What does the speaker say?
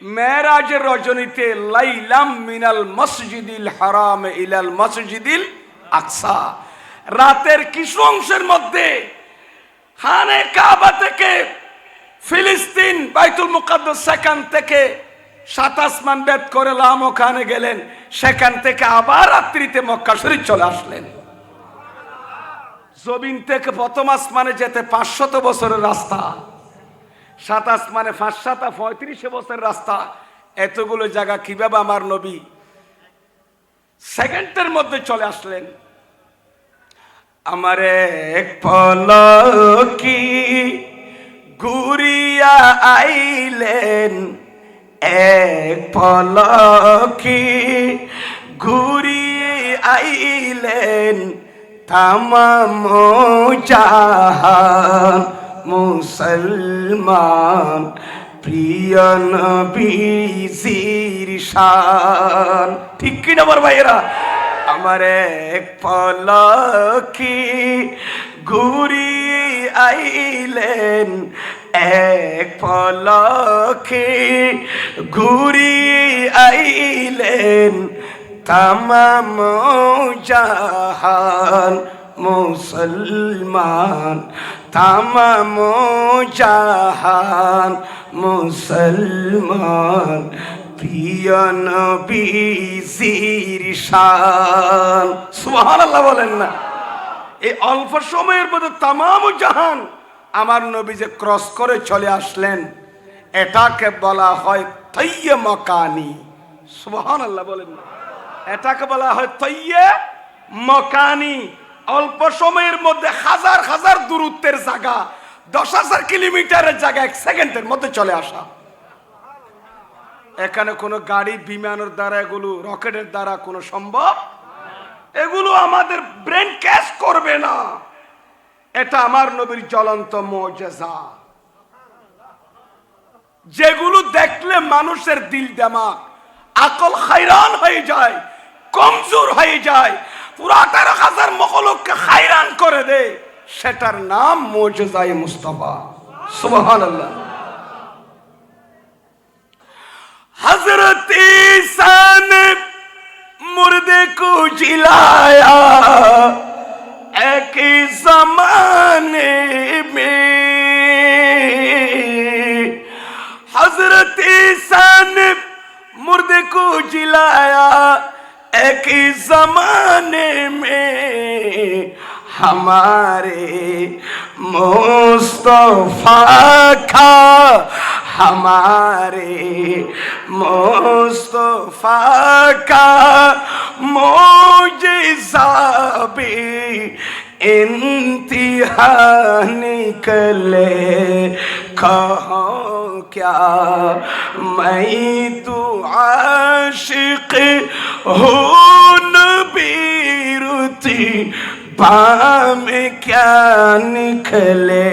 মেরাজের রজনীতে লাইলাম মিনাল মসজিদিল হারাম ইলাল মসজিদিল আকসা, রাতের কিছু অংশের মধ্যে খানে কাবা থেকে ফিলিস্তিন বাইতুল মুকাদ্দাস সেখান থেকে 7 আসমান ভেদ করে লামকানে গেলেন, সেখান থেকে আবার রাত্রিতে মক্কা শরীফ চলে আসলেন। জমিন থেকে প্রথম আসমানে যেতে 500 বছরের রাস্তা, 7 আসমানে 5 7 35 বছরের রাস্তা। এতগুলো জায়গা কিভাবে আমার নবী সেকেন্ডের মধ্যে চলে আসলেন? আমার এক পলকি ঘুরিয়া আইলেন, এক পলকি ঘুরিয়ে আইলেন, তামাম জাহান মুসলমান প্রিয় নবীজির শান। ঠিক কিনা বড় ভাইয়েরা? আমার এক পলকি ঘুরিয়ে আইলেন, এক পলকি ঘুরিয়ে আইলেন, তামাম জাহান মুসলমান, তামাম জাহান মুসলমান প্রিয় নবীজির শান। সুবহানাল্লাহ বলেন না? এই অল্প সময়ের মধ্যে তামাম জাহান আমার নবী যে ক্রস করে চলে আসলেন, এটাকে বলা হয় তৈয়ে মকানি। সুবহানাল্লাহ বলেন না? এটাকে বলা হয় তৈয়ে মকানি। অল্প সময়ের মধ্যে হাজার হাজার দূরত্বের জায়গা, 10,000 কিলোমিটারের জায়গা 1 সেকেন্ডের মধ্যে চলে আসা। এখানে কোনো গাড়ি বিমানের দ্বারা, এগুলো রকেটের দ্বারা কোনো সম্ভব, এগুলো আমাদের ব্রেন ক্যাচ করবে না। এটা আমার নবীর জ্বলন্ত মুজিজা, যেগুলো দেখলে মানুষের দিল দিমাগ আকল হায়রান হয়ে যায়, কমজোর হয়ে যায়, পুরা 13,000 মখলুককে হায়রান করে দেয়। সেটার নাম মুজিজায়ে মুস্তাফা। সুবহানাল্লাহ। हज़रत ईसा ने मुर्दे को जिलाया एक ज़माने में, हज़रत ईसा ने मुर्दे को जिलाया एक ज़माने में, हमारे मुस्तफा का, हमारे मुस्तफा का मुजिज़ा भी इंतहा निकले। कहो क्या मैं तो आशिक हूँ नबी रुती बाम क्या निकले।